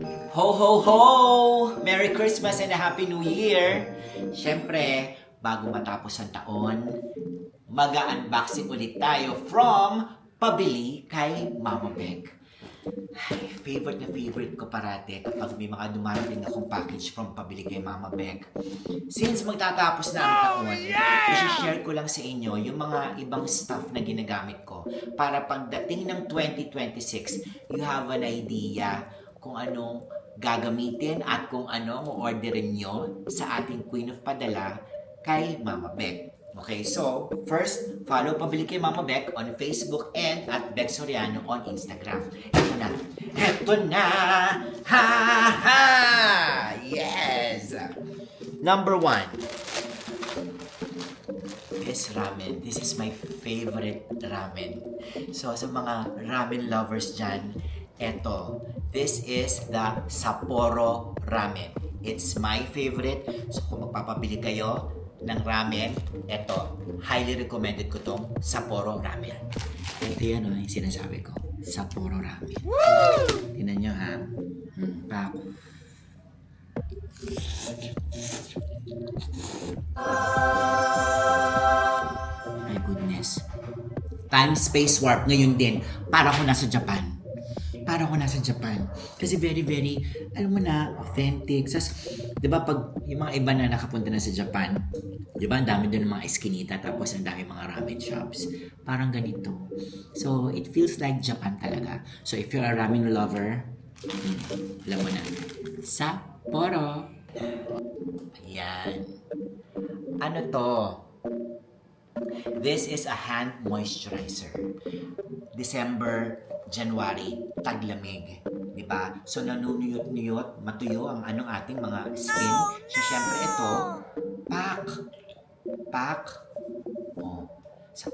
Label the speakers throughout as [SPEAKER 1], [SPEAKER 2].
[SPEAKER 1] Ho, ho, ho! Merry Christmas and a Happy New Year! Siyempre, bago matapos ang taon, mag-unboxing ulit tayo from pabili kay Mama Beg. Ay, favorite ko parate kapag may mga dumarating akong package from pabili kay Mama Beg. Since magtatapos na ang taon, i-share ko lang sa inyo yung mga ibang stuff na ginagamit ko para pagdating ng 2026, you have an idea kung anong gagamitin at kung ano ang orderin nyo sa ating Queen of Padala kay Mama Beg. Okay, so first, follow pabili kay Mama Beg on Facebook and at Beg Soriano on Instagram. Ito na! Ito na! Ha ha! Yes! Number 1. This ramen. This is my favorite ramen. So sa mga ramen lovers dyan, eto. This is the Sapporo ramen. It's my favorite. So kung magpapabili kayo ng ramen, eto. Highly recommended ko tong Sapporo ramen. Ito yan yung sinasabi ko. Sapporo ramen. Tingnan nyo ha. Pak. My goodness. Time space warp ngayon din. Para ko nasa Japan. Kasi very, alam mo na, authentic. Di ba pag yung mga iba na nakapunta na sa Japan, di ba ang dami doon ng mga eskinita, tapos ang dami mga ramen shops. Parang ganito. So, it feels like Japan talaga. So, if you're a ramen lover, alam mo na, Sapporo. Ayan. Ano to? This is a hand moisturizer. December, January, taglamig. Diba? So, nanunuyot-nuyot, matuyo ang anong ating mga skin. So, syempre ito, pak. Oh. Sa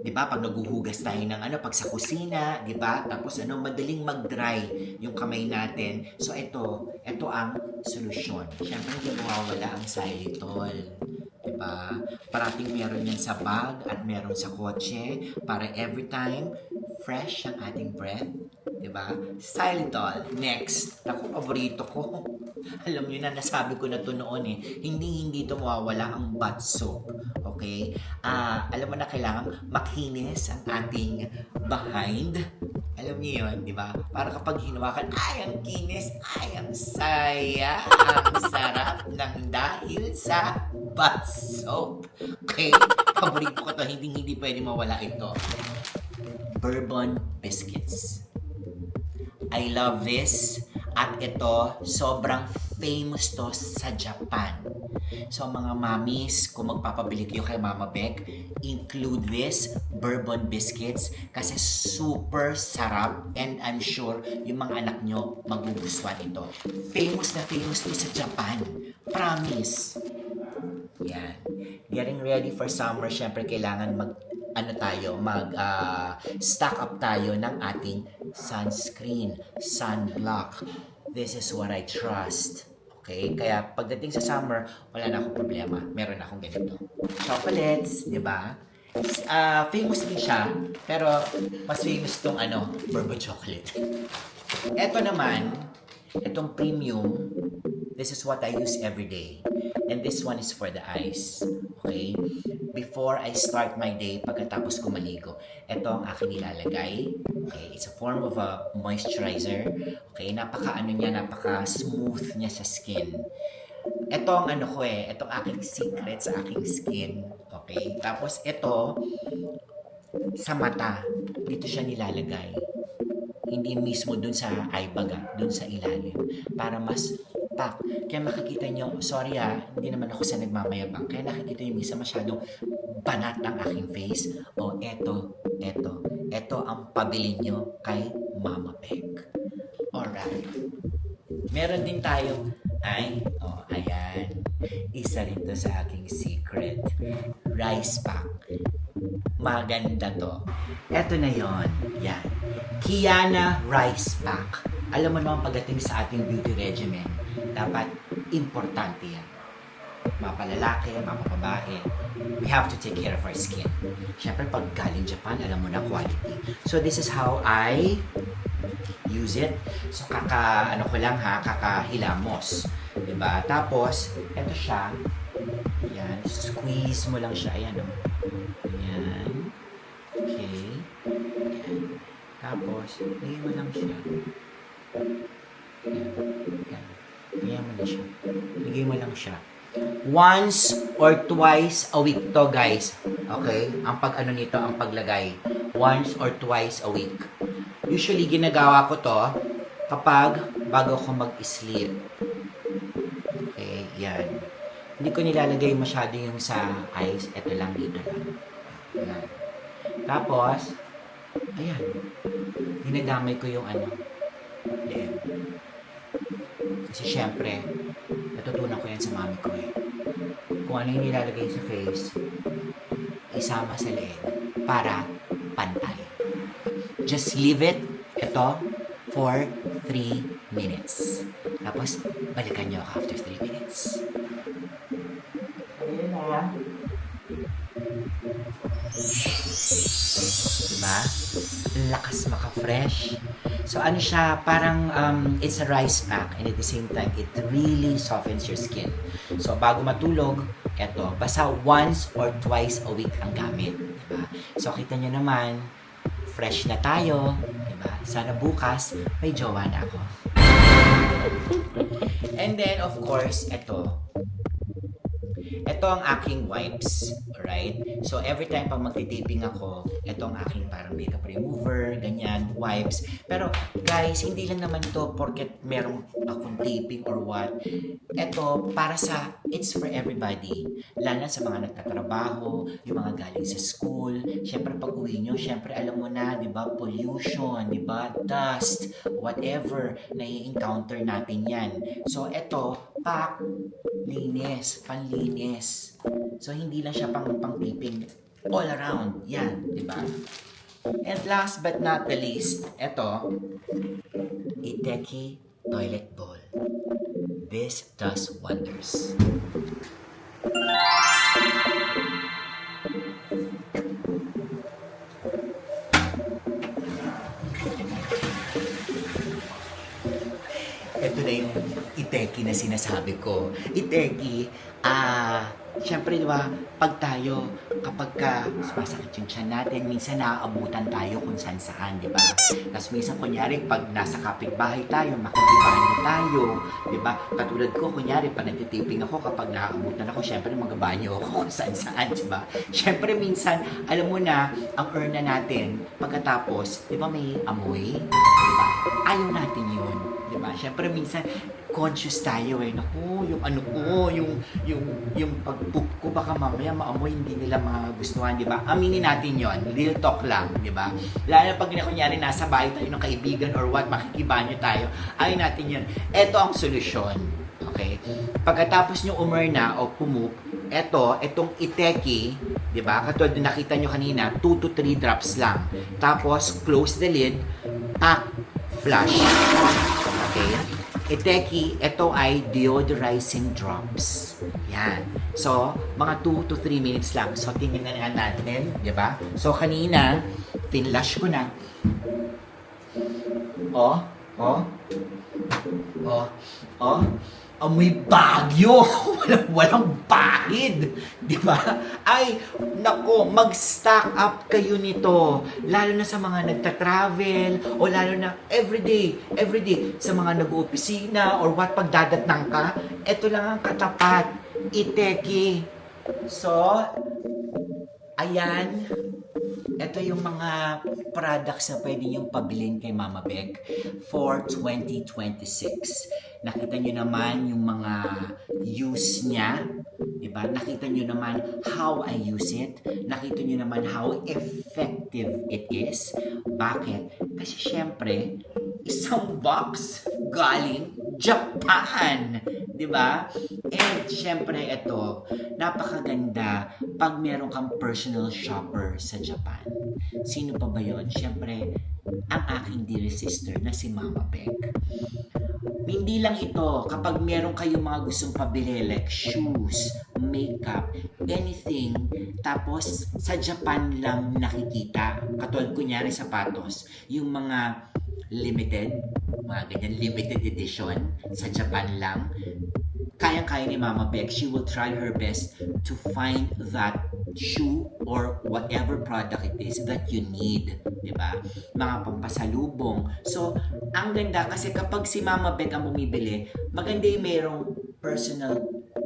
[SPEAKER 1] diba, pag naguhugas tayo ng pag sa kusina, diba? Tapos madaling mag-dry yung kamay natin. So, ito ang solusyon. Syempre, hindi mawawala ang xylitol. Diba? Parating meron yan sa bag at meron sa kotse para every time fresh ang ating breath. Diba? Xylitol. Next. Ako, paborito ko. Alam nyo na, nasabi ko na to noon eh. Hindi ito mawawala ang bath soap. Okay? Alam mo na, kailangan makinis ang ating behind. Alam niyo yun, di ba? Para kapag hinawakan, ay, ang kinis, ay, ang saya, ang sarap ng dahil sa bath soap. Okay? Paborito ko to, hindi pwede mawala ito. Bourbon biscuits. I love this. At ito, sobrang famous to sa Japan. So mga mommies, kung magpapabili kayo kay Mama Beg, include this bourbon biscuits kasi super sarap and I'm sure yung mga anak nyo magugustuhan ito. Famous na famous to sa Japan. Promise. Yan. Getting ready for summer, syempre kailangan stock up tayo ng ating sunscreen, sunblock. This is what I trust. Okay? Kaya pagdating sa summer, wala na akong problema. Meron na akong ganito. Chocolates, di ba? Famous din siya, pero mas famous tong bourbon chocolate. Ito naman, itong premium, this is what I use every day. And this one is for the eyes. Okay? Before I start my day, pagkatapos ko maligo, ito ang aking nilalagay. Okay? It's a form of a moisturizer. Okay? Napaka-smooth niya sa skin. Ito ang ito ang aking secret sa aking skin. Okay? Tapos ito, sa mata, dito siya nilalagay. Hindi mismo dun sa eye bag, dun sa ilalim. Para mas pak. Kaya makikita nyo, sorry hindi naman ako sa nagmamayabang. Kaya nakikita nyo minsan masyadong banat ang aking face. O, eto ang pabili nyo kay Mama Beg. Alright. Meron din tayo, ayan. Isa rin to sa aking secret. Rice pack. Maganda to. Eto na yon. Yan. Kiana Rice Pack. Alam mo naman pagdating sa ating beauty regimen, dapat importante yan. Mapalalaki, mapapabae, we have to take care of our skin. Siyempre, pag galing Japan, alam mo na quality. So, this is how I use it. So, ano ko lang ha, kakahilamos. Diba? Tapos, eto siya. Ayan, squeeze mo lang siya. Ayan, oh. Ayan. Okay. Ayan. Tapos, lagay mo lang siya. Ayan. Ayan. Lagay mo lang siya. Lagay mo lang siya. Once or twice a week to, guys. Okay? Ang pag-ano nito, ang paglagay. Once or twice a week. Usually, ginagawa ko to kapag bago ko mag-sleep. Okay, yan. Hindi ko nilalagay masyado yung sa eyes. Ito lang, dito lang. Yan. Tapos, ayan. Ginagamay ko yung ano. Leeg. Kasi syempre, natutunan ko yan sa mami ko eh. Kung ano yung nilalagay sa face, isama sa leeg para pantay. Just leave it, ito, for 3 minutes. Tapos, balikan nyo ako after 3 minutes. Ayan na. Diba? Lakas maka-fresh. So, ano siya, parang it's a rice pack and at the same time, it really softens your skin. So, bago matulog, eto, basta once or twice a week ang gamit. Diba? So, kita nyo naman, fresh na tayo. Diba? Sana bukas, may jowa na ako. And then, of course, eto. Ito ang aking wipes, alright? So, every time pag magtitaping ako, ito ang aking parang makeup remover, ganyan, wipes. Pero, guys, hindi lang naman to porket merong akong taping or what. Ito, para sa, it's for everybody. Lalo na sa mga nagtatrabaho, yung mga galing sa school. Siyempre, pag uwi nyo, siyempre, alam mo na, di ba, pollution, di ba, dust, whatever, na-encounter natin yan. So, ito, linis, panlinis. So, hindi lang siya pang-taping all around. Yan, di ba? And last but not the least, ito, Iteki Toilet Bowl. This does wonders. Ito na yung Iteki na sinasabi ko. Iteki, syempre diba, pag tayo, kapag sumasakit yung tiyan natin, minsan naaabutan tayo kung saan-saan, diba? Tapos minsan, kunyari, pag nasa kapitbahay tayo, makikibanyo tayo, diba? Katulad ko, kunyari, pag nagtitiping ako, kapag naaabutan ako, syempre magabanyo ako kung saan-saan, diba? Syempre minsan, alam mo na, ang urna natin, pagkatapos, diba may amoy? Diba? Ayaw natin yun. Diba? Siyempre minsan conscious tayo eh. Naku, yung ano ko, yung pag-poop ko baka mamaya maamoy hindi nila magustuhan, di ba? Aminin natin yon, real talk lang, di ba? Lalo pag kunyari nasa bahay tayo ng kaibigan or what, makikibanyo tayo, ayaw natin yun. Ito ang solusyon. Okay? Pagkatapos nyo umurna o pumup, itong Iteki, di ba? Katulad na nakita nyo kanina, 2 to 3 drops lang. Tapos, close the lid, flush. Okay? Iteki, ito ay deodorizing drops. Yan. So, mga 2 to 3 minutes lang. So, tingnan na natin, di ba? So, kanina, finlash ko na. Amoy bagyo. walang bahid. Di ba? Ay, nako, mag-stock up kayo nito. Lalo na sa mga nagta-travel o lalo na everyday, sa mga nag-opisina or what, pagdadatnang ka, ito lang ang katapat. Iteki. So, ayan. Ito yung mga products na pwede niyong pabilin kay Mama Beck for 2026. Nakita niyo naman yung mga use niya, diba? Nakita niyo naman how I use it. Nakita niyo naman how effective it is. Bakit? Kasi syempre, isang box galing Japan. Diba? And syempre ito, napakaganda pag meron kang personal shopper sa Japan. Sino pa ba yun? Syempre, ang aking dear sister na si Mama Beck. Hindi lang ito, kapag meron kayong mga gustong pabili like shoes, makeup, anything, tapos sa Japan lang nakikita. Katulad kunyari sapatos, yung mga limited, mga ganyan, limited edition, sa Japan lang. Kayang-kaya ni Mama Beck. She will try her best to find that shoe or whatever product it is that you need, di ba? Mga pampasalubong. So, ang ganda kasi kapag si Mama Beck ang bumibili, maganda yung merong personal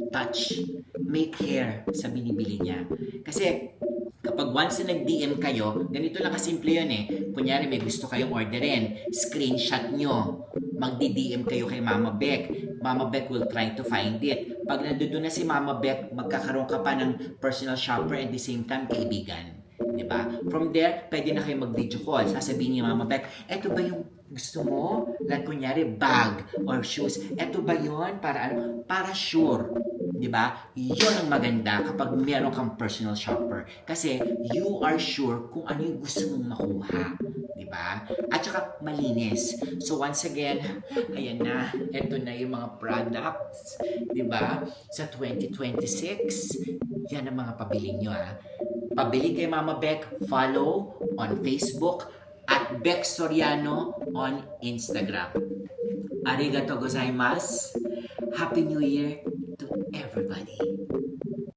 [SPEAKER 1] touch, may care sa binibili niya. Kasi kapag once na nag-DM kayo, ganito lang kasimple yun eh. Kunyari may gusto kayong orderin, screenshot nyo, magdi-DM kayo kay Mama Beck. Mama Beck will try to find it. Pag nandoon na si Mama Beck, magkakaroon ka pa ng personal shopper at the same time kaibigan. Diba? From there, pwede na kayo mag-video call. Sasabihin ni Mama Beck, eto ba yung gusto mo? Like kunyari, bag or shoes. Eto ba yun? Para ano? Para sure. Diba? Yun ang maganda kapag meron kang personal shopper. Kasi you are sure kung ano yung gusto mong makuha. Diba? At saka malinis. So once again, ayan na. Eto na yung mga products. Diba? Sa 2026, yan ang mga pabili nyo ha. Pabili kay Mama Beck, follow on Facebook at Beck Soriano on Instagram. Arigato gozaimasu. Happy New Year to everybody.